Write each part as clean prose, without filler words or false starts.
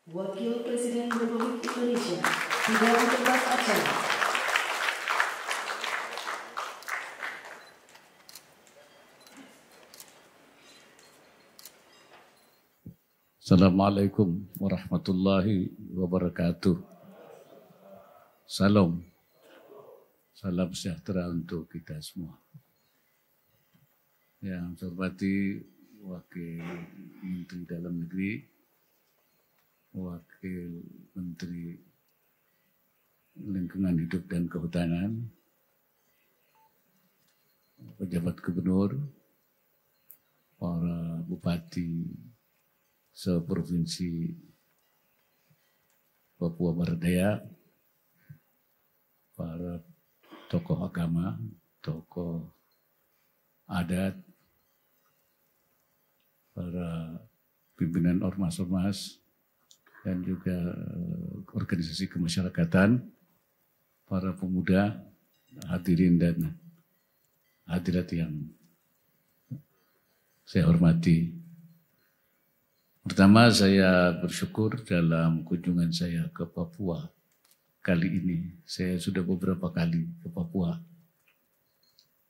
Wakil Presiden Republik Indonesia sudah bertugas acara. Assalamualaikum warahmatullahi wabarakatuh. Salam sejahtera untuk kita semua. Yang saya hormati Wakil Menteri Dalam Negeri, Wakil Menteri Lingkungan Hidup dan Kehutanan, pejabat gubernur, para bupati seprovinsi Papua Barat Daya, para tokoh agama, tokoh adat, para pimpinan ormas-ormas, dan juga organisasi kemasyarakatan, para pemuda, hadirin dan hadirat yang saya hormati. Pertama, saya bersyukur dalam kunjungan saya ke Papua kali ini. Saya sudah beberapa kali ke Papua.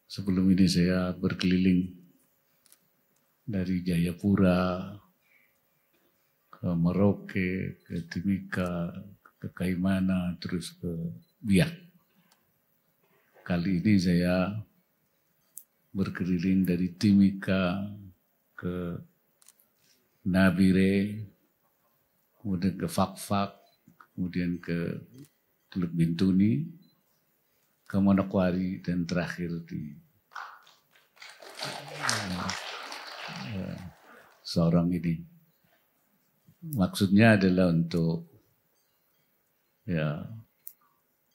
Sebelum ini saya berkeliling dari Jayapura, ke Merauke, ke Timika, ke Kaimana, terus ke Biak. Kali ini saya berkeliling dari Timika ke Nabire, kemudian ke Fakfak, kemudian ke Teluk Bintuni, ke Manokwari, dan terakhir di Sorong ini. Maksudnya adalah untuk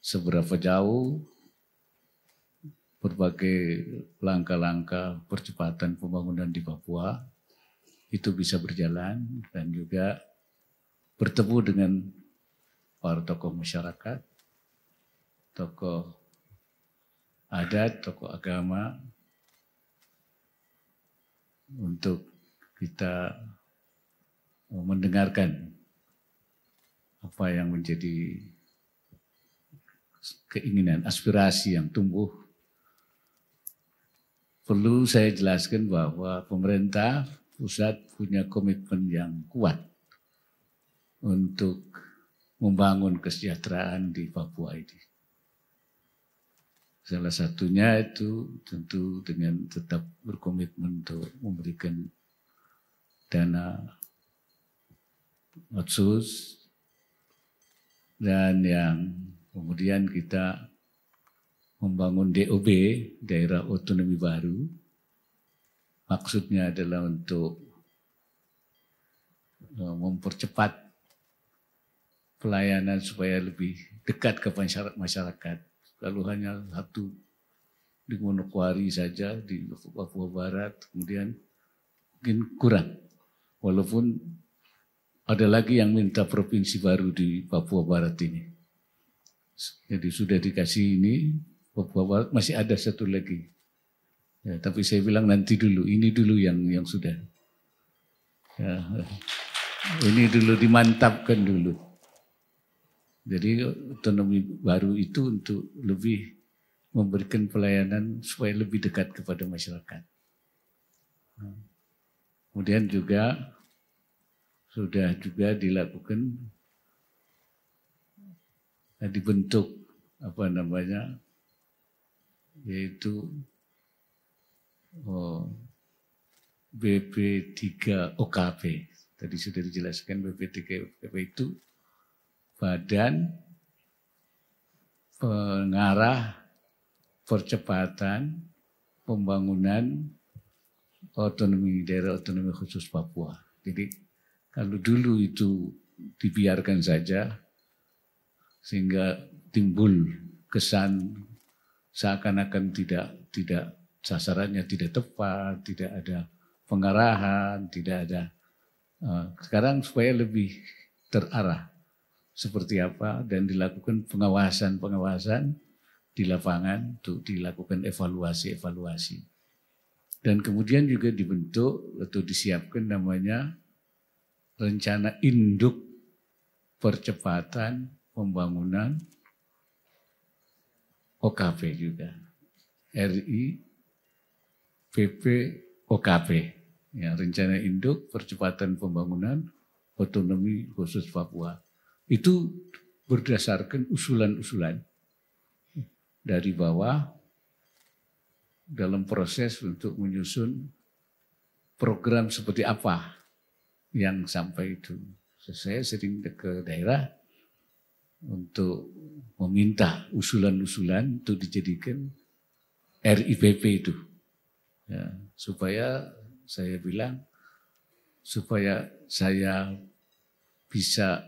seberapa jauh berbagai langkah-langkah percepatan pembangunan di Papua itu bisa berjalan, dan juga bertemu dengan para tokoh masyarakat, tokoh adat, tokoh agama, untuk kita mendengarkan apa yang menjadi keinginan, aspirasi yang tumbuh. Perlu saya jelaskan bahwa pemerintah pusat punya komitmen yang kuat untuk membangun kesejahteraan di Papua ini. Salah satunya itu tentu dengan tetap berkomitmen untuk memberikan dana otsus, dan yang kemudian kita membangun DOB, daerah otonomi baru. Maksudnya adalah untuk mempercepat pelayanan supaya lebih dekat ke masyarakat. Lalu hanya satu di Manokwari saja, di Papua Barat, kemudian mungkin kurang. Walaupun ada lagi yang minta provinsi baru di Papua Barat ini. Jadi sudah dikasih ini, Papua Barat masih ada satu lagi. Ya, tapi saya bilang nanti dulu, ini dulu yang sudah. Ya, ini dulu dimantapkan dulu. Jadi otonomi baru itu untuk lebih memberikan pelayanan supaya lebih dekat kepada masyarakat. Kemudian juga sudah juga dilakukan, dibentuk yaitu BP3 OKP. Tadi sudah dijelaskan, BP3 OKP itu Badan Pengarah Percepatan Pembangunan Daerah Otonomi Khusus Papua. Jadi kalau dulu itu dibiarkan saja sehingga timbul kesan seakan-akan tidak sasarannya tidak tepat, tidak ada pengarahan, tidak ada. Sekarang supaya lebih terarah seperti apa, dan dilakukan pengawasan di lapangan untuk dilakukan evaluasi. Dan kemudian juga dibentuk atau disiapkan namanya rencana induk percepatan pembangunan OKP juga. RI PP OKP. Ya, rencana induk percepatan pembangunan otonomi khusus Papua. Itu berdasarkan usulan-usulan dari bawah dalam proses untuk menyusun program seperti apa yang sampai itu. Saya sering ke daerah untuk meminta usulan-usulan untuk dijadikan RIPP itu. Ya, supaya saya bilang, supaya saya bisa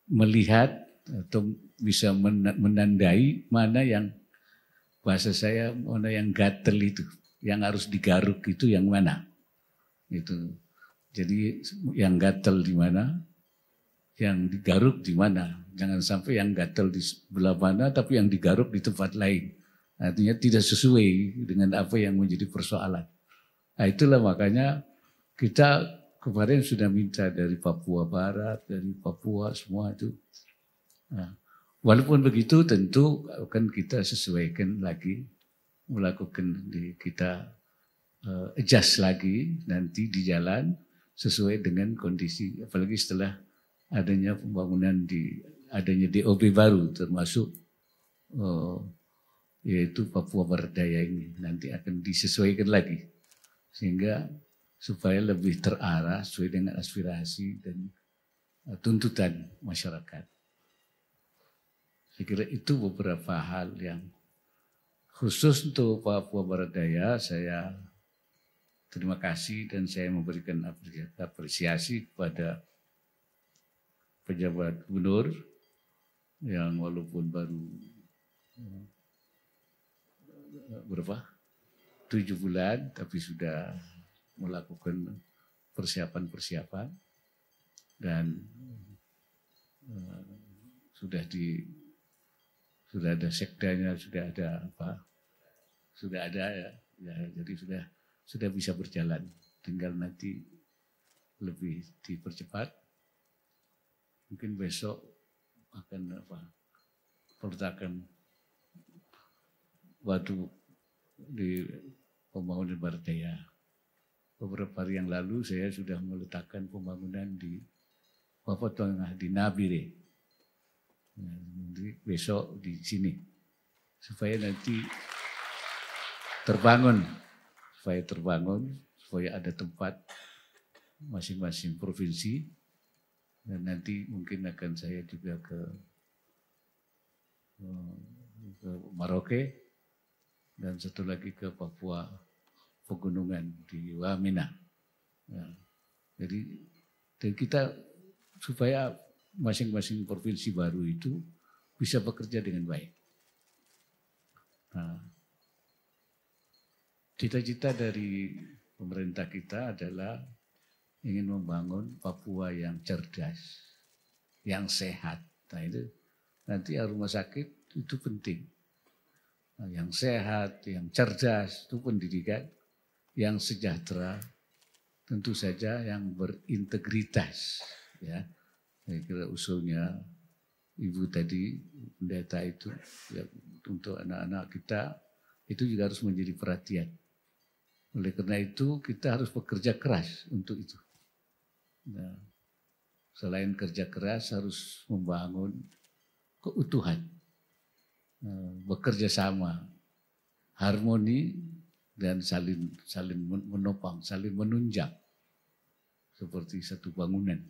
melihat atau bisa menandai mana yang bahasa saya, mana yang gatel itu, yang harus digaruk itu yang mana. Itu. Jadi yang gatel di mana, yang digaruk di mana. Jangan sampai yang gatel di sebelah mana tapi yang digaruk di tempat lain. Artinya tidak sesuai dengan apa yang menjadi persoalan. Nah, itulah makanya kita kemarin sudah minta dari Papua Barat, dari Papua semua itu. Nah, walaupun begitu tentu akan kita sesuaikan lagi, melakukan kita adjust lagi nanti di jalan sesuai dengan kondisi, apalagi setelah adanya pembangunan adanya DOB baru termasuk yaitu Papua Barat Daya ini nanti akan disesuaikan lagi sehingga supaya lebih terarah sesuai dengan aspirasi dan tuntutan masyarakat. Saya kira itu beberapa hal yang khusus untuk Papua Barat Daya. Saya terima kasih dan saya memberikan apresiasi kepada pejabat gubernur yang walaupun baru berapa 7 bulan tapi sudah melakukan persiapan-persiapan dan sudah ada sekdanya, sudah ada ya, jadi sudah bisa berjalan, tinggal nanti lebih dipercepat. Mungkin besok akan peletakan batu di pembangunan Barat Daya. Beberapa hari yang lalu saya sudah meletakkan pembangunan di Papua Tengah di Nabire. Jadi besok di sini supaya nanti terbangun, supaya ada tempat masing-masing provinsi. Dan nanti mungkin akan saya juga ke Merauke dan satu lagi ke Papua Pegunungan di Wamena. Ya, jadi dan kita supaya masing-masing provinsi baru itu bisa bekerja dengan baik. Nah, cita-cita dari pemerintah kita adalah ingin membangun Papua yang cerdas, yang sehat. Nah itu nanti rumah sakit itu penting. Nah, yang sehat, yang cerdas itu pendidikan, yang sejahtera, tentu saja yang berintegritas. Ya, saya kira usulnya Ibu tadi pendeta itu ya, untuk anak-anak kita itu juga harus menjadi perhatian. Oleh karena itu kita harus bekerja keras untuk itu. Nah, selain kerja keras harus membangun keutuhan, bekerja sama, harmoni dan saling menopang, saling menunjang seperti satu bangunan.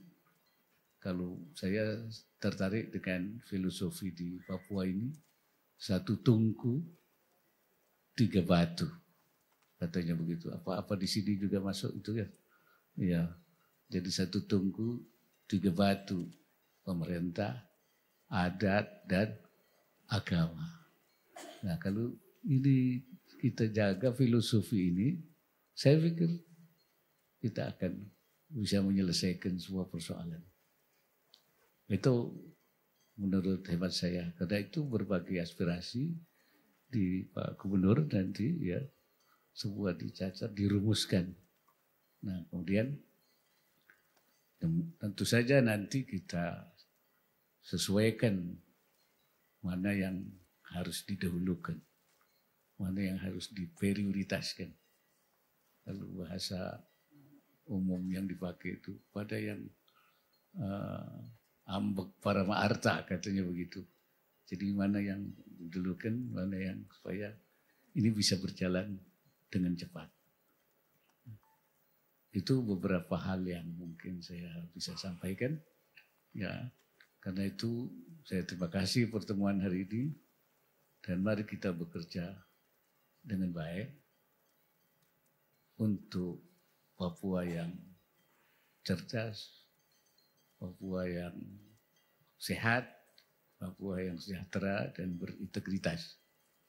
Kalau saya tertarik dengan filosofi di Papua ini, satu tungku, 3 batu, katanya begitu. Apa di sini juga masuk itu ya? Iya. Jadi satu tungku, 3 batu, pemerintah, adat, dan agama. Nah kalau ini kita jaga filosofi ini, saya pikir kita akan bisa menyelesaikan semua persoalan. Itu menurut hemat saya. Karena itu berbagai aspirasi di Pak Gubernur nanti ya, semua dicatat, dirumuskan. Nah kemudian tentu saja nanti kita sesuaikan mana yang harus didahulukan, mana yang harus diprioritaskan. Lalu bahasa umum yang dipakai itu pada yang ambek para ma'arta katanya begitu. Jadi mana yang didahulukan, mana yang supaya ini bisa berjalan dengan cepat. Itu beberapa hal yang mungkin saya bisa sampaikan. Ya, karena itu saya terima kasih pertemuan hari ini dan mari kita bekerja dengan baik untuk Papua yang cerdas, Papua yang sehat, Papua yang sejahtera dan berintegritas.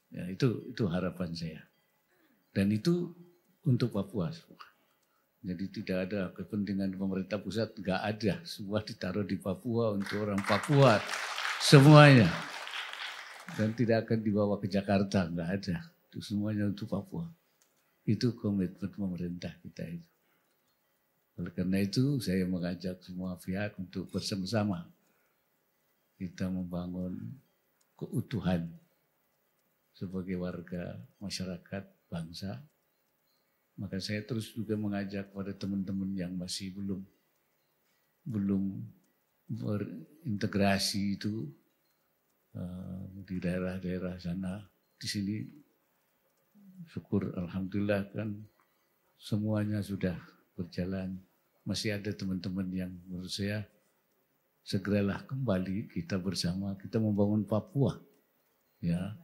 Ya, itu harapan saya. Dan itu untuk Papua semua. Jadi tidak ada kepentingan pemerintah pusat, nggak ada. Semua ditaruh di Papua untuk orang Papua semuanya. Dan tidak akan dibawa ke Jakarta, nggak ada. Itu semuanya untuk Papua. Itu komitmen pemerintah kita itu. Oleh karena itu saya mengajak semua pihak untuk bersama-sama kita membangun keutuhan sebagai warga masyarakat bangsa. Maka saya terus juga mengajak pada teman-teman yang masih belum berintegrasi itu di daerah-daerah sana. Di sini syukur alhamdulillah kan semuanya sudah berjalan. Masih ada teman-teman yang menurut saya segeralah kembali kita bersama, kita membangun Papua. Ya,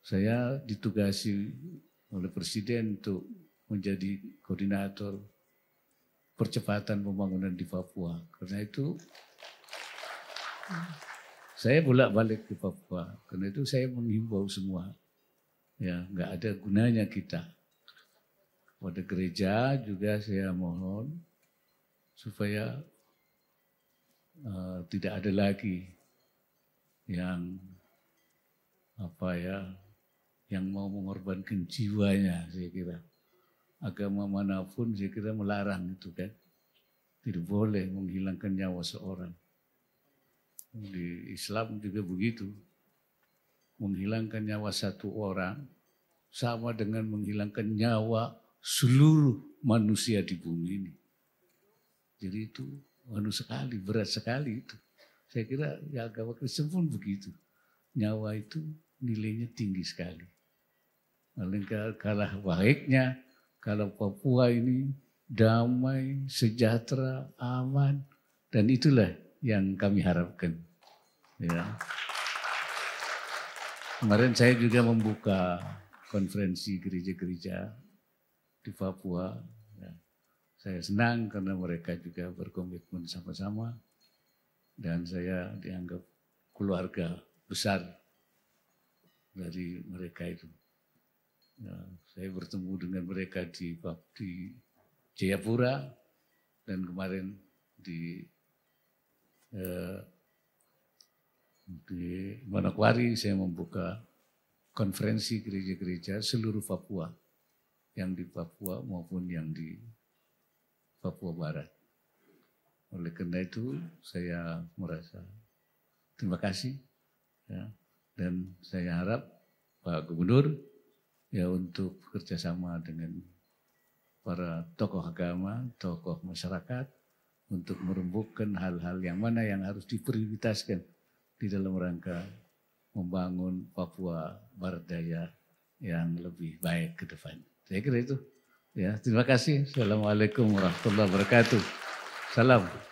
saya ditugasi oleh Presiden untuk menjadi koordinator percepatan pembangunan di Papua. Karena itu saya bolak-balik ke Papua. Karena itu saya menghimbau semua, ya nggak ada gunanya kita. Pada gereja juga saya mohon supaya tidak ada lagi yang yang mau mengorbankan jiwanya, saya kira. Agama manapun saya kira melarang itu kan. Tidak boleh menghilangkan nyawa seorang. Di Islam juga begitu. Menghilangkan nyawa satu orang sama dengan menghilangkan nyawa seluruh manusia di bumi ini. Jadi itu sekali, berat sekali itu. Saya kira ya agama Kristen pun begitu. Nyawa itu nilainya tinggi sekali. Alangkah kalah baiknya kalau Papua ini damai, sejahtera, aman, dan itulah yang kami harapkan. Ya. Kemarin saya juga membuka konferensi gereja-gereja di Papua. Ya. Saya senang karena mereka juga berkomitmen sama-sama dan saya dianggap keluarga besar dari mereka itu. Ya, saya bertemu dengan mereka di Jayapura dan kemarin di Manokwari saya membuka konferensi gereja-gereja seluruh Papua, yang di Papua maupun yang di Papua Barat. Oleh karena itu saya merasa terima kasih ya, dan saya harap Pak Gubernur ya untuk bekerjasama dengan para tokoh agama, tokoh masyarakat untuk merembukkan hal-hal yang mana yang harus diprioritaskan di dalam rangka membangun Papua Barat Daya yang lebih baik ke depan. Saya kira itu. Ya, terima kasih. Assalamualaikum warahmatullahi wabarakatuh. Salam.